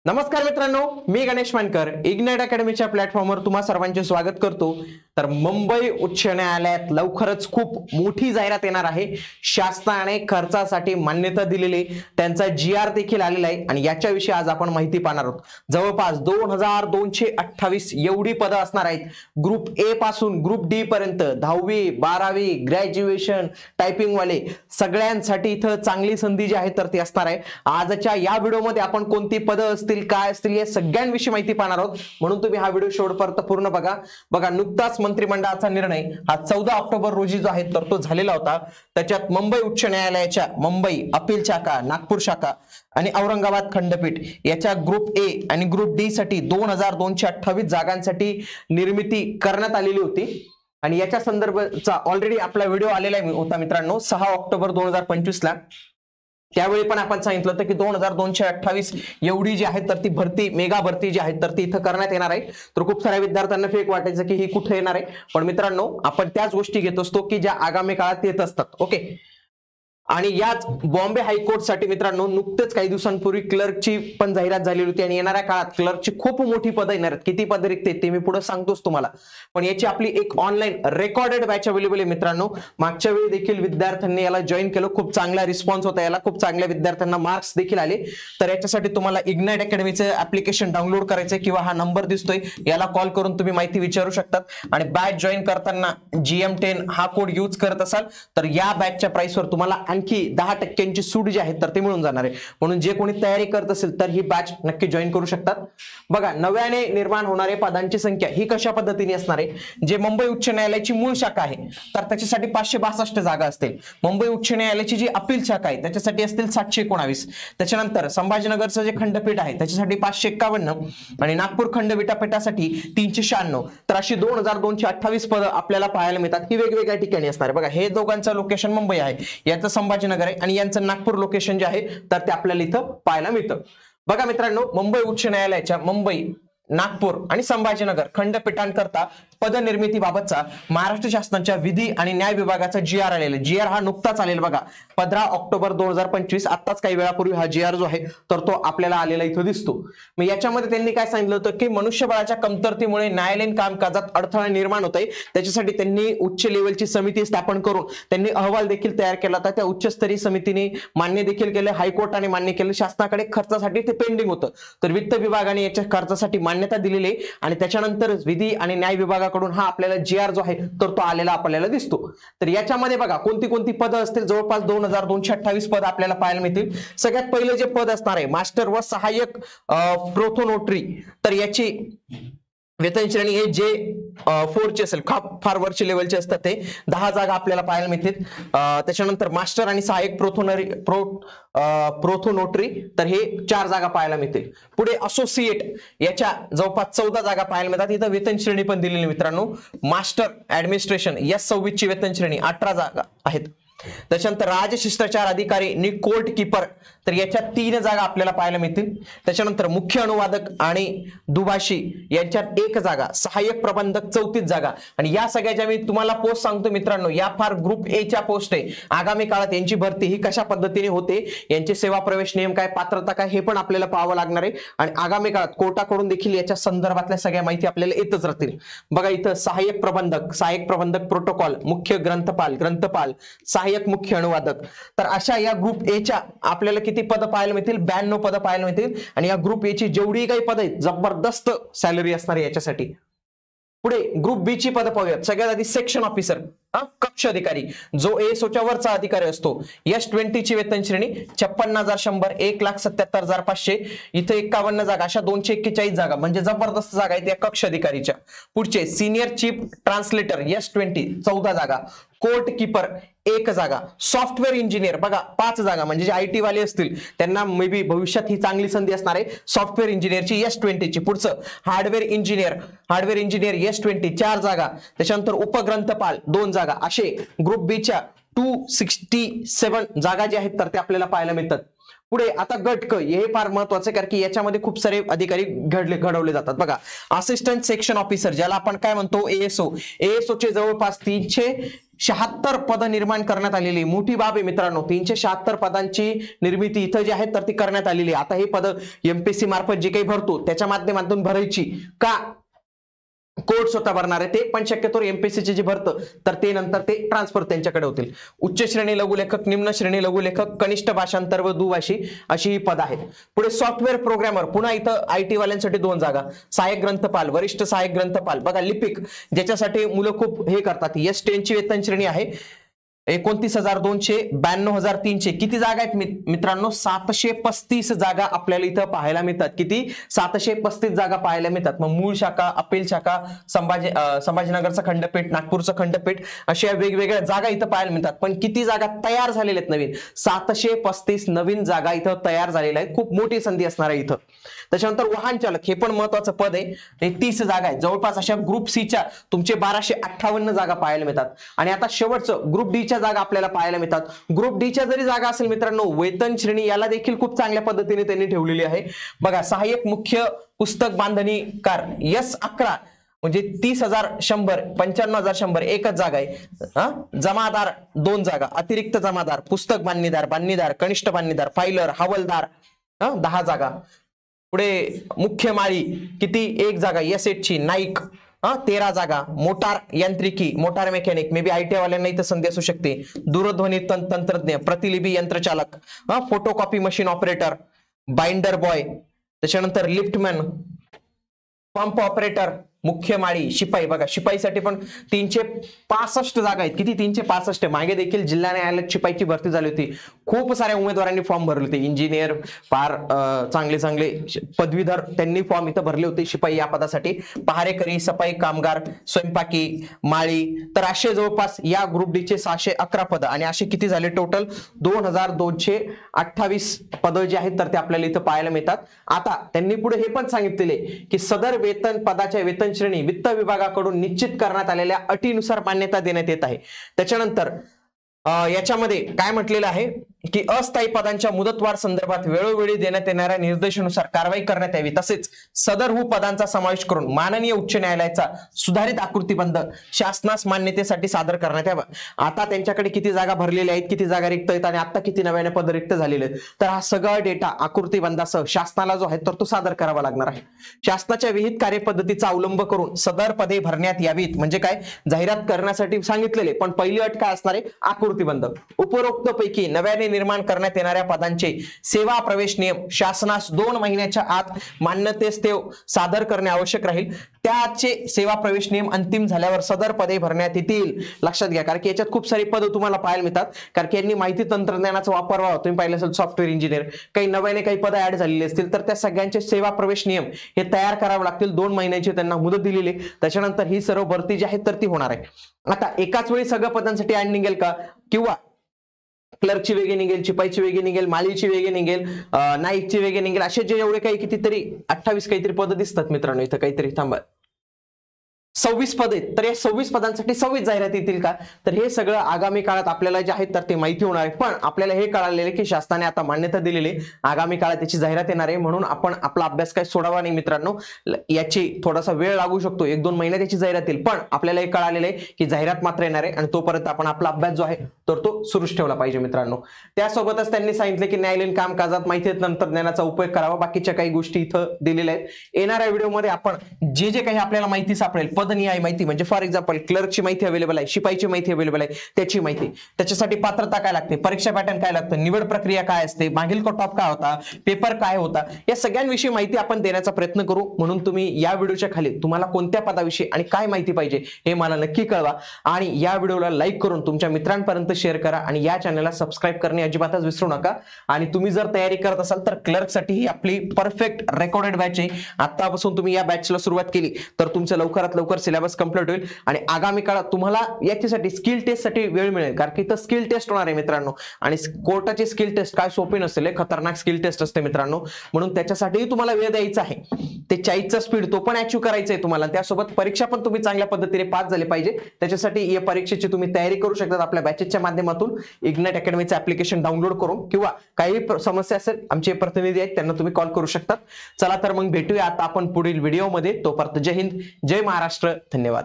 नमस्कार मित्रांनो, मी गणेश मानकर इग्नाइट अकॅडमीच्या प्लॅटफॉर्मवर तुम्हा सर्वांचे स्वागत करतो। तर मुंबई उच्च न्यायालयात लवकरच खूप मोठी जाहिरात येणार आहे। शासनाने खर्चासाठी मान्यता दिलेली त्यांचा जीआर देखील आलेला आहे आणि याच्याविषयी आज आपण माहिती पाहणार आहोत। जवळपास 2228 एवढी पदं असणार आहेत। ग्रुप ए पासून ग्रुप डी पर्यंत 10वी 12वी ग्रॅज्युएशन टायपिंग वाले सगळ्यांसाठी इथं चांगली संधी जी आहे तर ती असणार आहे। आजच्या या व्हिडिओमध्ये आपण कोणती पदं असतील काय असतील या सगळ्यांविषयी माहिती पाहणार आहोत, म्हणून तुम्ही हा व्हिडिओ शेवटपर्यंत पूर्ण बघा। नुकताच मंत्रिमंडळाचा निर्णय हा 14 ऑक्टोबर रोजी जो आहे तर तो झालेला होता। त्याच्यात मुंबई उच्च न्यायालयाच्या मुंबई अपील शाखा, नागपूर शाखा आणि औरंगाबाद खंडपीठ याच्या ग्रुप ए आणि ग्रुप डी साठी 2228 जागांसाठी निर्मिती करण्यात आलेली होती आणि याच्या संदर्भाचा ऑलरेडी आपला व्हिडिओ आलेला होता मित्रांनो 6 ऑक्टोबर 2025 ला। त्यावेळी पण आपण सांगितलं होतं की 2228 एवढी जी आहे तर ती भरती मेगा भरती जी आहे तर ती इथं करण्यात येणार आहे। तर खूप साऱ्या विद्यार्थ्यांना फेक वाटायचं की ही कुठे येणार आहे, पण मित्रांनो आपण त्याच गोष्टी घेत असतो की ज्या आगामी काळात येत असतात। ओके, आणि याच बॉम्बे हायकोर्ट साठी मित्रांनो नुकतेच काही दिवसांपूर्वी क्लर्कची पण जाहिरात झालेली होती आणि येणाऱ्या काळात क्लर्कची खूप मोठी पदं येणार आहेत। किती पदं रिक्त आहेत ते मी पुढे सांगतोच तुम्हाला, पण याची आपली एक ऑनलाईन रेकॉर्डेड बॅच अवेलेबल आहे मित्रांनो। मागच्या वेळी देखील विद्यार्थ्यांनी याला जॉईन केलं, खूप चांगला रिस्पॉन्स होता, याला खूप चांगल्या विद्यार्थ्यांना मार्क्स देखील आले। तर याच्यासाठी तुम्हाला इग्नाइट अकॅडमीचं ऍप्लिकेशन डाउनलोड करायचंय किंवा हा नंबर दिसतोय याला कॉल करून तुम्ही माहिती विचारू शकतात। आणि बॅच जॉईन करताना GM10 हा कोड यूज करत असाल तर या बॅचच्या प्राइसवर तुम्हाला आणखी 10% सूट जी आहे तर ते मिळून जाणार आहे। म्हणून जे कोणी तयारी करत असेल तर ही बॅच नक्की जॉईन करू शकतात। बघा, नव्याने निर्माण होणारे पदांची संख्या ही कशा पद्धतीने असणार आहे। जे मुंबई उच्च न्यायालयाची मूळ शाखा आहे तर त्याच्यासाठी 562 जागा असतील। मुंबई उच्च न्यायालयाची जी अपील शाखा आहे त्याच्यासाठी असतील 719। त्याच्यानंतर संभाजीनगरचं जे खंडपीठ आहे त्याच्यासाठी 551 आणि नागपूर खंडपीठासाठी 396। तर अशी 2228 पदं आपल्याला पाहायला मिळतात। ही वेगवेगळ्या ठिकाणी असणार आहे। बघा, हे दोघांचं लोकेशन मुंबई आहे, याचं संभाजीनगर आहे आणि यांचं नागपूर लोकेशन जे आहे तर ते आपल्याला इथं पाहायला मिळतं। बघा मित्रांनो, मुंबई उच्च न्यायालयाच्या मुंबई, नागपूर आणि संभाजीनगर खंडपीठांकरता पदनिर्मितीबाबतचा महाराष्ट्र शासनाच्या विधी आणि न्याय विभागाचा जीआर आलेला। जीआर हा नुकताच आलेला बघा 15 ऑक्टोबर 2025, आताच काही वेळापूर्वी हा जीआर जो आहे तर तो आपल्याला आलेला इथं दिसतो। मग याच्यामध्ये त्यांनी काय सांगितलं होतं की मनुष्यबळाच्या कमतरतेमुळे न्यायालयीन कामकाजात अडथळा निर्माण होत आहे, त्याच्यासाठी त्यांनी उच्च लेवलची समिती स्थापन करून त्यांनी अहवाल देखील तयार केला होता। त्या उच्चस्तरीय समितीने मान्य देखील केले, हायकोर्टाने मान्य केलं। शासनाकडे खर्चासाठी ते पेंडिंग होतं, तर वित्त विभागाने याच्या खर्चासाठी मान्यता दिलेली आणि त्याच्यानंतर विधी आणि न्याय विभागाकडून हा आपल्याला जीआर जो आहे तर तो आलेला आपल्याला दिसतो। तर याच्यामध्ये बघा कोणती कोणती पदं असतील, जवळपास 2228 पद आपल्याला पाहायला मिळतील। सगळ्यात पहिले जे पद असणार आहे मास्टर व सहाय्यक प्रोथोनोटरी, तर याची वेतन श्रेणी हे जे 4 ची असेल, फार वरची लेवलचे असतात ते 10 जागा आपल्याला पाहायला मिळतील। त्याच्यानंतर मास्टर आणि सहाय्यक प्रोथोनोटरी तर हे 4 जागा पाहायला मिळतील। पुढे असोसिएट याच्या जवळपास 14 जागा पाहायला मिळतात। इथं वेतन श्रेणी पण दिलेली मित्रांनो। मास्टर ऍडमिनिस्ट्रेशन या 26 ची वेतन श्रेणी, 18 जागा आहेत। त्याच्यानंतर राजशिष्टाचार अधिकारी आणि कोर्ट कीपर तर याच्या 3 जागा आपल्याला पाहायला मिळतील। त्याच्यानंतर मुख्य अनुवादक आणि दुभाषी यांच्यात 1 जागा, सहाय्यक प्रबंधक 34 जागा। आणि या सगळ्याच्या मी तुम्हाला पोस्ट सांगतो मित्रांनो, या फार ग्रुप ए च्या पोस्ट आहे। आगामी काळात यांची भरती ही कशा पद्धतीने होते, यांचे सेवा प्रवेश नियम काय, पात्रता काय हे पण आपल्याला पाहावं लागणार आहे आणि आगामी काळात कोर्टाकडून देखील याच्या संदर्भातल्या सगळ्या माहिती आपल्याला येतच राहतील। बघा, इथं सहाय्यक प्रबंधक प्रोटोकॉल, मुख्य ग्रंथपाल, सहाय्यक मुख्य अनुवादक, तर अशा या ग्रुप ए च्या आपल्याला किती पदं पाहायला मिळतील, 92 पदं पाहायला मिळतील। आणि या ग्रुप ए ची जेवढी काही पदं आहेत जबरदस्त सॅलरी असणार आहे याच्यासाठी। पुढे ग्रुप बी ची पदं पाहूयात। सगळ्यात आधी सेक्शन ऑफिसर, कक्ष अधिकारी, जो ASO च्या वरचा अधिकारी असतो। S20 ची वेतन श्रेणी 56,100, 1,77,500, इथे 51 जागा, अशा 241 जागा म्हणजे जबरदस्त जागा आहेत या कक्ष अधिकारीच्या। पुढचे सिनियर चीफ ट्रान्सलेटर S20 14 जागा, कोर्ट कीपर 1 जागा, सॉफ्टवेअर इंजिनियर बघा 5 जागा, म्हणजे जे IT वाले असतील त्यांना मे बी भविष्यात ही चांगली संधी असणार आहे। सॉफ्टवेअर इंजिनियरची S20 ची। पुढचं हार्डवेअर इंजिनियर S20 4 जागा। त्याच्यानंतर उपग्रंथपाल 2 जागा। असे ग्रुप बी च्या 267 जागा जे आहेत तर ते आपल्याला पाहायला मिळतात। पुढे आता गट क, हे फार महत्वाचं कारण की याच्यामध्ये खूप सारे अधिकारी घडवले जातात। बघा, असिस्टंट सेक्शन ऑफिसर ज्याला आपण काय म्हणतो ASO चे जवळपास 376 पद निर्माण करण्यात आलेली मोठी बाब आहे मित्रांनो। 376 पदांची निर्मिती इथं जी आहे तर ती करण्यात आलेली आहे। आता ही पद एमपीएससी मार्फत जे काही भरतो त्याच्या माध्यमातून भरायची का कोर्ट स्वतः भरणार आहे ते, पण शक्यतो एमपीएससी जे भरतं तर ते नंतर ते ट्रान्सफर त्यांच्याकडे होतील। उच्च श्रेणी लघुलेखक, निम्न श्रेणी लघुलेखक, कनिष्ठ भाषांतर व दुभाषी अशी ही पद आहेत। पुढे सॉफ्टवेअर प्रोग्रामर, पुन्हा इथं आयटी वाल्यांसाठी 2 जागा, सहाय्यक ग्रंथपाल, वरिष्ठ सहाय्यक ग्रंथपाल, बघा लिपिक ज्याच्यासाठी मुलं खूप हे करतात। S10 ची वेतन श्रेणी आहे 29,200, 92,300। किती जागा आहेत मित्रांनो? 735 जागा आपल्याला इथं पाहायला मिळतात। किती? 735 जागा पाहायला मिळतात। मग मूळ शाखा, अपील शाखा, संभाजीनगरचं खंडपीठ, नागपूरचं खंडपीठ अशा वेगवेगळ्या जागा इथं पाहायला मिळतात। पण किती जागा तयार झालेल्या आहेत नवीन? 735 नवीन जागा इथं तयार झालेल्या आहेत। खूप मोठी संधी असणार आहे इथं। त्याच्यानंतर वाहन चालक, हे पण महत्वाचं पद आहे, 30 जागा आहेत। जवळपास अशा ग्रुप सी च्या तुमचे 1258 जागा पाहायला मिळतात। आणि आता शेवटचं ग्रुप डी च्या जागा आपल्याला पाहायला मिळतात। ग्रुप डी च्या जरी जागा असेल मित्रांनो, वेतन श्रेणी याला देखील खूप चांगल्या पद्धतीने त्यांनी ठेवलेली आहे। बघा सहाय्यक मुख्य पुस्तक बांधणीकार S11 म्हणजे 30,100, 95,100 एकच जागा आहे। जमादार 2 जागा, अतिरिक्त जमादार, पुस्तक बांधणीदार, कनिष्ठ बांधणीदार, फायलर, हवालदार 10 जागा। पुढे मुख्य माळी किती? 1 जागा S8 ची, नाईक 13 जागा, मोटार यांत्रिकी, motor mechanic, maybe IT वाल्यांना इथं संधी असू शकते, दूरध्वनी तंत्रज्ञ, प्रतिलिपी यंत्रचालक, photocopy machine operator, binder boy, त्याच्यानंतर लिफ्टमॅन, पंप ऑपरेटर, मुख्य माळी, शिपाई। बघा शिपाईसाठी पण 365 जागा आहेत। किती? 365। मागे देखील जिल्हा न्यायालयात शिपाईची भरती झाली होती। खूप साऱ्या उमेदवारांनी फॉर्म भरले होते। इंजिनियर, फार चांगले पदवीधर त्यांनी फॉर्म इथं भरले होते शिपाई या पदासाठी। पहारेकरी, सफाई कामगार, स्वयंपाकी, माळी, तर असे जवळपास या ग्रुप डी चे 611 पद आणि असे किती झाले टोटल? 2228 पद जे आहेत तर ते आपल्याला इथं पाहायला मिळतात। आता त्यांनी पुढे हे पण सांगितलेले की सदर वेतन पदाच्या वेतन श्रेणी वित्त विभागाकडून निश्चित करण्यात आलेल्या अटीनुसार मान्यता देण्यात येत आहे। त्याच्यानंतर याच्यामध्ये काय म्हटलेलं आहे की अस्थायी पदांच्या मुदतवाढ संदर्भात वेळोवेळी देण्यात येणाऱ्या निर्देशानुसार कारवाई करण्यात यावी, तसेच सदरहू पदांचा समावेश करून माननीय उच्च न्यायालयाचा सुधारित आकृतीबंध शासनास मान्यतेसाठी सादर करण्यात यावा। आता त्यांच्याकडे किती जागा भरलेल्या आहेत, किती जागा रिक्त आहेत आणि आता किती नव्याने पद रिक्त झालेले आहेत, तर हा सगळा डेटा आकृतीबंधासह शासनाला जो आहे तर तो सादर करावा लागणार आहे। शासनाच्या विहित कार्यपद्धतीचा अवलंब करून सदर पदे भरण्यात यावीत, म्हणजे काय? जाहिरात करण्यासाठी सांगितलेले, पण पहिली अट काय असणार आहे? आकृतीबंध। उपरोक्त पैकी नव्याने निर्माण करण्यात येणाऱ्या पदांचे सेवा प्रवेश नियम शासनास 2 महिन्याच्या आत मान्यतेस ते सादर करणे आवश्यक राहील। त्याचे सेवा प्रवेश नियम अंतिम झाल्यावर सदर पदे भरण्यात येतील। लक्षात घ्या, कारण की याच्यात खूप सारी पदं तुम्हाला पाहायला मिळतात, कारण की यांनी माहिती तंत्रज्ञानाचा वापर व्हावा। तुम्ही पाहिलं असेल सॉफ्टवेअर इंजिनियर, काही नव्याने काही पदं ऍड झालेली असतील तर त्या सगळ्यांचे सेवा प्रवेश नियम हे तयार करावे लागतील। 2 महिन्याची त्यांना मुदत दिलेली, त्याच्यानंतर ही सर्व भरती जी आहे तर ती होणार आहे। आता एकाच वेळी सगळ्या पदांसाठी ऍड निघेल का? किंवा क्लर्कची वेगळी निघेल, शिपाईची वेगळी निघेल, माळीची वेगळी निघेल, नाईकची वेगळी निघेल, असे जे एवढे काही कितीतरी 28 काहीतरी पद दिसतात मित्रांनो इथं काहीतरी, थांबा 26 पद आहेत, तर या 26 पदांसाठी 26 जाहिराती येतील का? तर हे सगळं आगामी काळात आपल्याला जे आहेत तर ते माहिती होणार आहे। पण आपल्याला हे कळालेले की शासनाने आता मान्यता दिलेली, आगामी काळात त्याची जाहिरात येणार आहे, म्हणून आपण आपला अभ्यास काय सोडावा नाही मित्रांनो। याची थोडासा वेळ लागू शकतो, 1-2 महिन्यात त्याची जाहिरात येईल, पण आपल्याला हे कळालेलं आहे की जाहिरात मात्र येणार आहे आणि तोपर्यंत आपण आपला अभ्यास जो आहे तर तो सुरूच ठेवला पाहिजे मित्रांनो। त्यासोबतच त्यांनी सांगितले की न्यायालयीन कामकाजात माहिती तंत्रज्ञानाचा उपयोग करावा। बाकीच्या काही गोष्टी इथं दिलेल्या आहेत। येणाऱ्या व्हिडिओमध्ये आपण जे जे काही आपल्याला माहिती सापडेल, पदनिहाय माहिती, म्हणजे फॉर एक्झाम्पल क्लर्कची माहिती अवेलेबल आहे, शिपाईची माहिती अवेलेबल आहे, त्याची माहिती, त्याच्यासाठी पात्रता काय लागते, परीक्षा पॅटर्न काय लागतं, निवड प्रक्रिया काय असते, मागील कट ऑफ काय होता, पेपर काय होता, या सगळ्यांविषयी माहिती आपण देण्याचा प्रयत्न करू। म्हणून तुम्ही या व्हिडिओच्या खाली तुम्हाला कोणत्या पदाविषयी आणि काय माहिती पाहिजे हे मला नक्की कळवा आणि या व्हिडिओला लाईक करून तुमच्या मित्रांपर्यंत शेअर करा आणि या चॅनलला सबस्क्राईब करणे अजिबातच विसरू नका। आणि तुम्ही जर तयारी करत असाल तर क्लर्कसाठी ही आपली परफेक्ट रेकॉर्डेड बॅच आहे। आतापासून तुम्ही या बॅचला सुरुवात केली तर तुमचं लवकरात लवकर सिलेबस कंप्लीट होईल आणि आगामी काळात तुम्हाला याच्यासाठी स्किल टेस्ट साठी वेळ मिळेल, कारण की इथं स्किल टेस्ट होणार आहे मित्रांनो। आणि कोर्टाची स्किल टेस्ट काय सोपी नसते, खतरनाक स्किल टेस्ट असते मित्रांनो, म्हणून त्याच्यासाठीही तुम्हाला वेळ द्यायचा आहे। ते 40चा स्पीड तो पण अचीव करायचा आहे तुम्हाला, त्यासोबत परीक्षा पण तुम्ही चांगल्या पद्धतीने पास झाले पाहिजे। त्याच्यासाठी या परीक्षेची तुम्ही तयारी करू शकता आपल्या बॅचेसच्या माध्यमातून, इग्नाइट अकॅडमीचं ऍप्लिकेशन डाउनलोड करून, किंवा काही समस्या असेल आमचे प्रतिनिधी आहेत त्यांना तुम्ही कॉल करू शकता। चला तर मग भेटूया आता आपण पुढील व्हिडिओमध्ये, तोपर्यंत जय हिंद, जय महाराष्ट्र, धन्यवाद।